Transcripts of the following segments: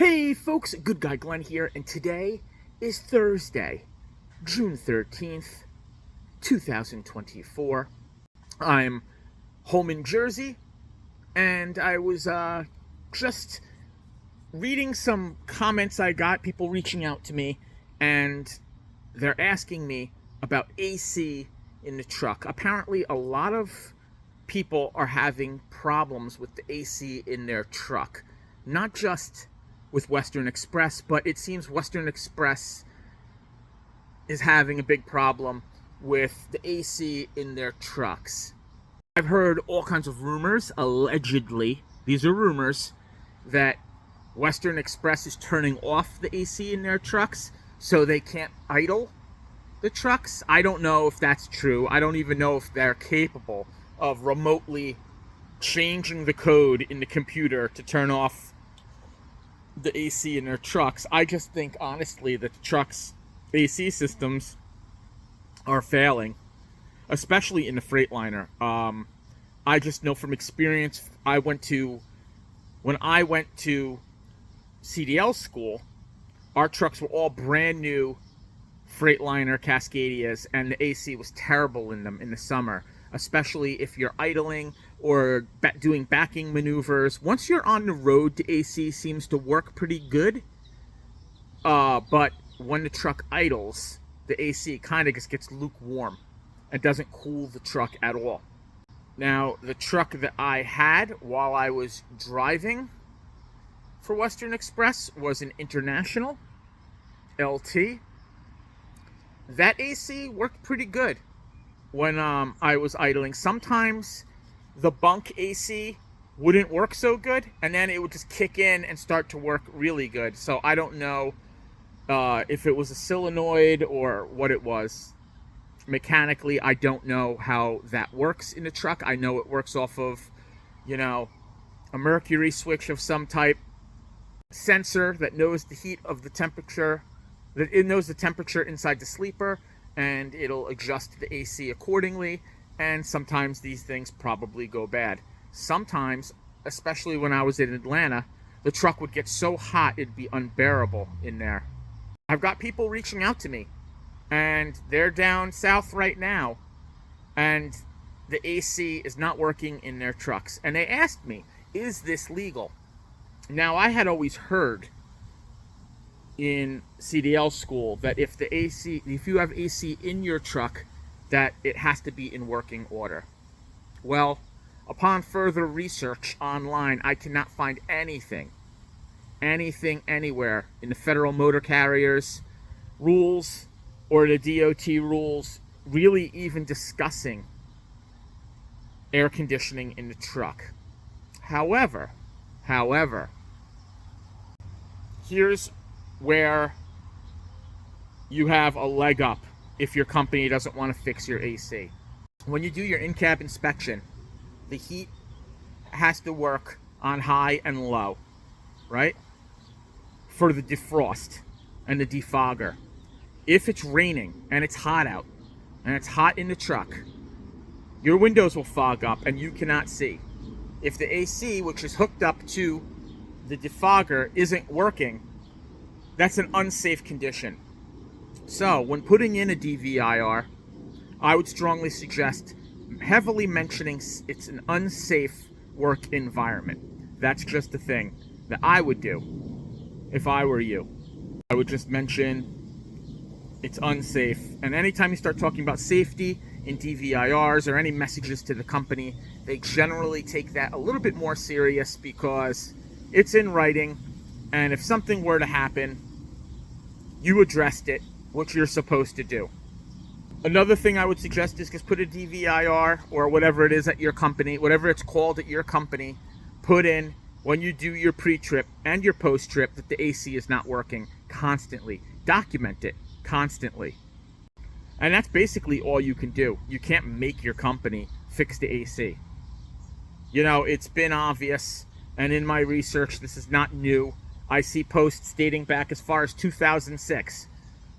Hey folks, Good Guy Glenn here, and today is Thursday, June 13th, 2024. I'm home in Jersey, and I was just reading some comments I got, people reaching out to me, and they're asking me about AC in the truck. Apparently, a lot of people are having problems with the AC in their truck. Not just with Western Express, but it seems Western Express is having a big problem with the AC in their trucks. I've heard all kinds of rumors, allegedly, these are rumors, that Western Express is turning off the AC in their trucks so they can't idle the trucks. I don't know if that's true. I don't even know if they're capable of remotely changing the code in the computer to turn off the AC in their trucks. I just think, honestly, that the trucks' AC systems are failing, especially in the Freightliner. I just know from experience, when I went to CDL school, our trucks were all brand new Freightliner Cascadias, and the AC was terrible in them in the summer, especially if you're idling or doing backing maneuvers. Once you're on the road, the AC seems to work pretty good, but when the truck idles, the AC kind of just gets lukewarm and doesn't cool the truck at all. Now, the truck that I had while I was driving for Western Express was an International LT. That AC worked pretty good when I was idling. Sometimes the bunk AC wouldn't work so good, and then it would just kick in and start to work really good. So I don't know if it was a solenoid or what it was. Mechanically, I don't know how that works in the truck. I know it works off of, a mercury switch of some type, sensor that knows the heat of the temperature, that it knows the temperature inside the sleeper, and it'll adjust the AC accordingly. And sometimes these things probably go bad. Sometimes, especially when I was in Atlanta, the truck would get so hot it'd be unbearable in there. I've got people reaching out to me, and they're down south right now, and the AC is not working in their trucks. And they asked me, is this legal? Now, I had always heard in CDL school that if you have AC in your truck, that it has to be in working order. Well, upon further research online, I cannot find anything anywhere in the Federal Motor Carriers rules or the DOT rules really even discussing air conditioning in the truck. However, here's where you have a leg up if your company doesn't want to fix your AC. When you do your in-cab inspection, the heat has to work on high and low, right? For the defrost and the defogger. If it's raining and it's hot out, and it's hot in the truck, your windows will fog up and you cannot see. If the AC, which is hooked up to the defogger, isn't working, that's an unsafe condition. So, when putting in a DVIR, I would strongly suggest heavily mentioning it's an unsafe work environment. That's just the thing that I would do if I were you. I would just mention it's unsafe. And anytime you start talking about safety in DVIRs or any messages to the company, they generally take that a little bit more serious because it's in writing, and if something were to happen, you addressed it, what you're supposed to do. Another thing I would suggest is just put a DVIR or whatever it is at your company, whatever it's called at your company, put in when you do your pre-trip and your post-trip that the AC is not working constantly. Document it constantly. And that's basically all you can do. You can't make your company fix the AC. It's been obvious, and in my research, this is not new. I see posts dating back as far as 2006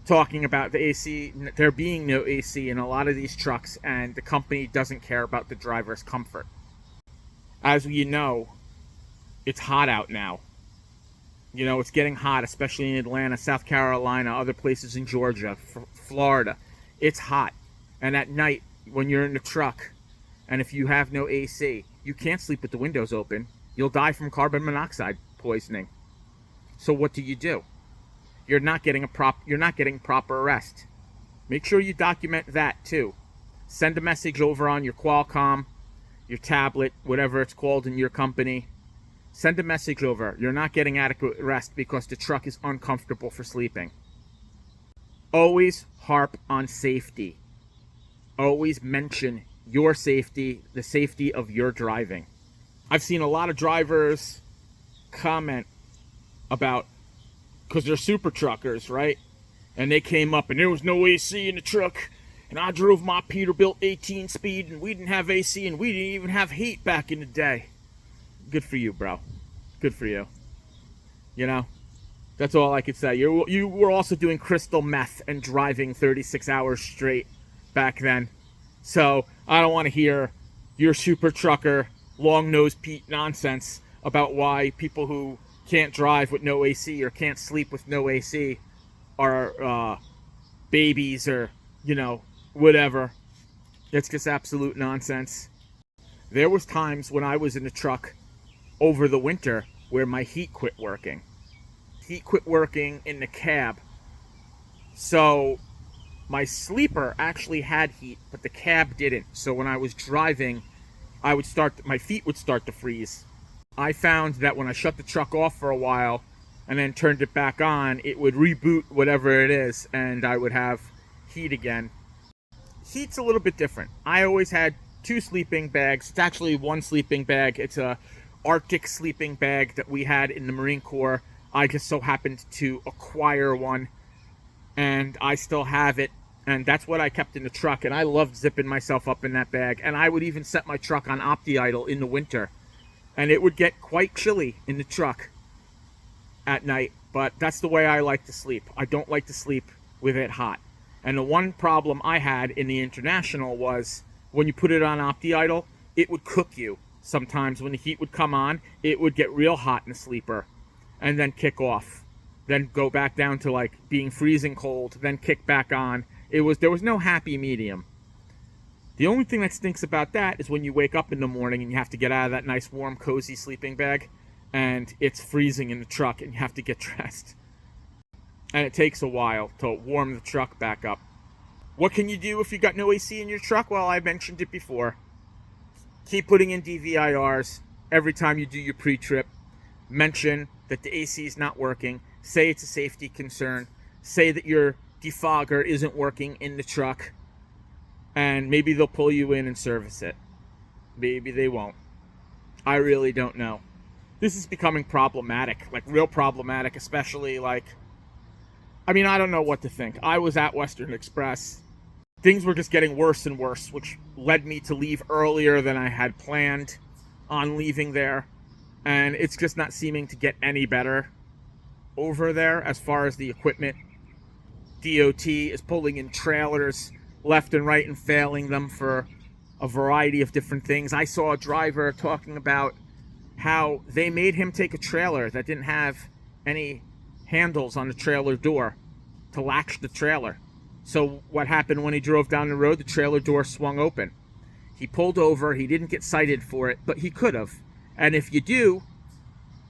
talking about the AC, there being no AC in a lot of these trucks, and the company doesn't care about the driver's comfort. As you know, it's hot out now. You know, it's getting hot, especially in Atlanta, South Carolina, other places in Georgia, Florida. It's hot. And at night, when you're in the truck, and if you have no AC, you can't sleep with the windows open. You'll die from carbon monoxide poisoning. So what do? You're not getting proper rest. Make sure you document that too. Send a message over on your Qualcomm, your tablet, whatever it's called in your company. Send a message over. You're not getting adequate rest because the truck is uncomfortable for sleeping. Always harp on safety. Always mention your safety, the safety of your driving. I've seen a lot of drivers comment about, because they're super truckers, right? And they came up and there was no AC in the truck. And I drove my Peterbilt 18 speed and we didn't have AC and we didn't even have heat back in the day. Good for you, bro. Good for you. You know, that's all I could say. You were also doing crystal meth and driving 36 hours straight back then. So I don't want to hear your super trucker, long-nosed Pete nonsense about why people who can't drive with no AC or can't sleep with no AC are babies or, you know, whatever. It's just absolute nonsense. There was times when I was in the truck over the winter where my heat quit working. Heat quit working in the cab. So my sleeper actually had heat, but the cab didn't. So when I was driving, my feet would start to freeze. I found that when I shut the truck off for a while and then turned it back on, it would reboot whatever it is and I would have heat again. Heat's a little bit different. I always had 2 sleeping bags. It's actually 1 sleeping bag. It's a Arctic sleeping bag that we had in the Marine Corps. I just so happened to acquire one and I still have it, and that's what I kept in the truck, and I loved zipping myself up in that bag. And I would even set my truck on opti-idle in the winter, and it would get quite chilly in the truck at night, but that's the way I like to sleep. I don't like to sleep with it hot. And the one problem I had in the International was when you put it on opti-idle, it would cook you. Sometimes when the heat would come on, it would get real hot in the sleeper and then kick off. Then go back down to like being freezing cold, then kick back on. There was no happy medium. The only thing that stinks about that is when you wake up in the morning and you have to get out of that nice warm cozy sleeping bag and it's freezing in the truck and you have to get dressed. And it takes a while to warm the truck back up. What can you do if you got no AC in your truck? Well, I mentioned it before. Keep putting in DVIRs every time you do your pre-trip. Mention that the AC is not working. Say it's a safety concern. Say that your defogger isn't working in the truck. And maybe they'll pull you in and service it. Maybe they won't. I really don't know. This is becoming problematic, like real problematic, especially like, I mean, I don't know what to think. I was at Western Express. Things were just getting worse and worse, which led me to leave earlier than I had planned on leaving there. And it's just not seeming to get any better over there as far as the equipment. DOT is pulling in trailers left and right and failing them for a variety of different things. I saw a driver talking about how they made him take a trailer that didn't have any handles on the trailer door to latch the trailer. So what happened when he drove down the road? The trailer door swung open. He pulled over. He didn't get cited for it, but he could have. And if you do,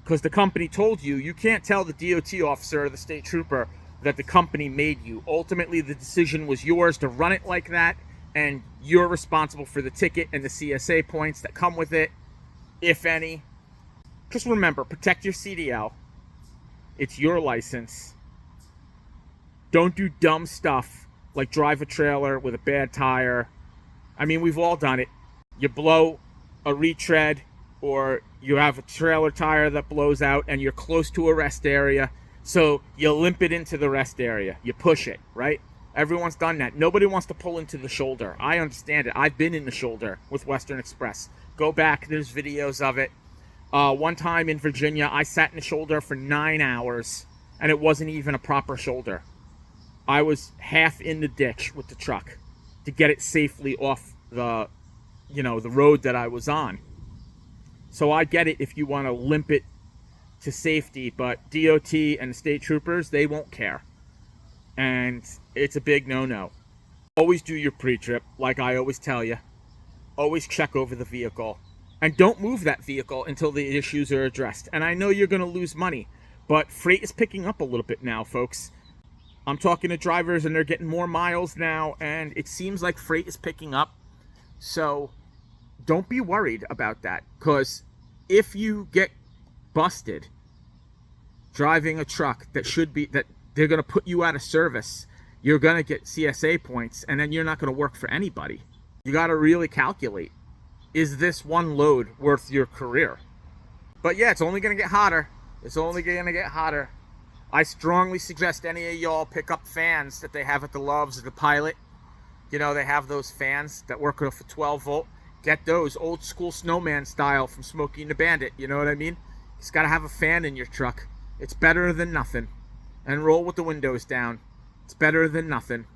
because the company told you, you can't tell the DOT officer or the state trooper that the company made you. Ultimately, the decision was yours to run it like that, and you're responsible for the ticket and the CSA points that come with it, if any. Just remember, protect your CDL. It's your license. Don't do dumb stuff like drive a trailer with a bad tire. I mean, we've all done it. You blow a retread, or you have a trailer tire that blows out and you're close to a rest area, so you limp it into the rest area. You push it, right? Everyone's done that. Nobody wants to pull into the shoulder. I understand it. I've been in the shoulder with Western Express. Go back, there's videos of it. One time in Virginia, I sat in the shoulder for 9 hours, and it wasn't even a proper shoulder. I was half in the ditch with the truck to get it safely off the road that I was on. So I get it if you want to limp it to safety, but DOT and state troopers, they won't care. And it's a big no-no. Always do your pre-trip, like I always tell you. Always check over the vehicle. And don't move that vehicle until the issues are addressed. And I know you're going to lose money, but freight is picking up a little bit now, folks. I'm talking to drivers, and they're getting more miles now, and it seems like freight is picking up. So don't be worried about that, because if you get busted driving a truck that they're going to put you out of service, you're going to get CSA points, and then you're not going to work for anybody. You got to really calculate, is this one load worth your career? But yeah, it's only going to get hotter. It's only going to get hotter. I strongly suggest any of y'all pick up fans that they have at the Loves or the Pilot. You know, they have those fans that work off a 12 volt. Get those old school snowman style from Smokey and the Bandit. You know what I mean? You just got to have a fan in your truck. It's better than nothing. And roll with the windows down. It's better than nothing.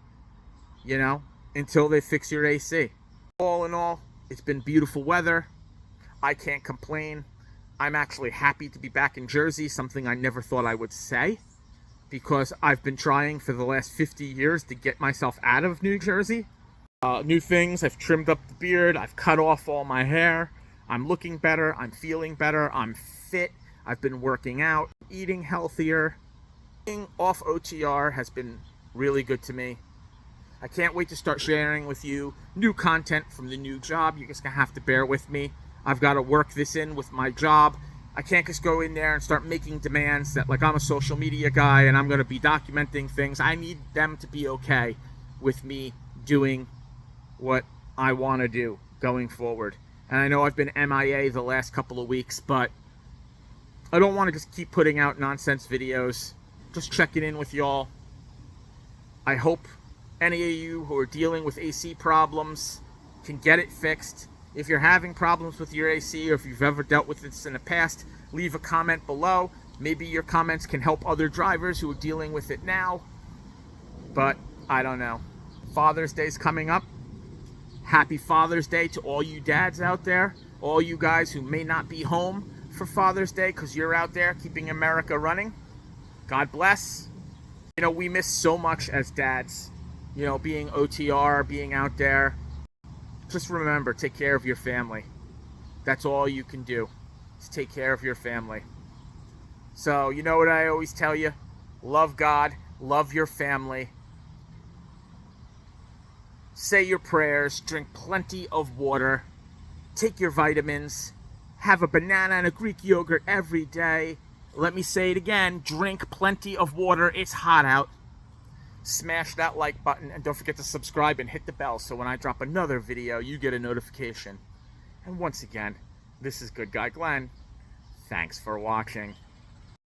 You know, until they fix your AC. All in all, it's been beautiful weather. I can't complain. I'm actually happy to be back in Jersey, something I never thought I would say, because I've been trying for the last 50 years to get myself out of New Jersey. New things, I've trimmed up the beard, I've cut off all my hair, I'm looking better, I'm feeling better, I'm fit, I've been working out, eating healthier. Being off OTR has been really good to me. I can't wait to start sharing with you new content from the new job. You're just gonna have to bear with me. I've got to work this in with my job. I can't just go in there and start making demands that, like, I'm a social media guy and I'm going to be documenting things. I need them to be okay with me doing what I want to do going forward. And I know I've been MIA the last couple of weeks, but I don't want to just keep putting out nonsense videos. Just checking in with y'all. I hope any of you who are dealing with AC problems can get it fixed. If you're having problems with your AC, or if you've ever dealt with this in the past, leave a comment below. Maybe your comments can help other drivers who are dealing with it now. But I don't know. Father's Day's coming up. Happy Father's Day to all you dads out there. All you guys who may not be home for Father's Day because you're out there keeping America running. God bless. You know, we miss so much as dads. You know, being OTR, being out there. Just remember, take care of your family. That's all you can do, is take care of your family. So, you know what I always tell you? Love God, love your family. Say your prayers, drink plenty of water, take your vitamins, have a banana and a Greek yogurt every day. Let me say it again, drink plenty of water, it's hot out. Smash that like button, and don't forget to subscribe and hit the bell so when I drop another video, you get a notification. And once again, this is Good Guy Glenn. Thanks for watching.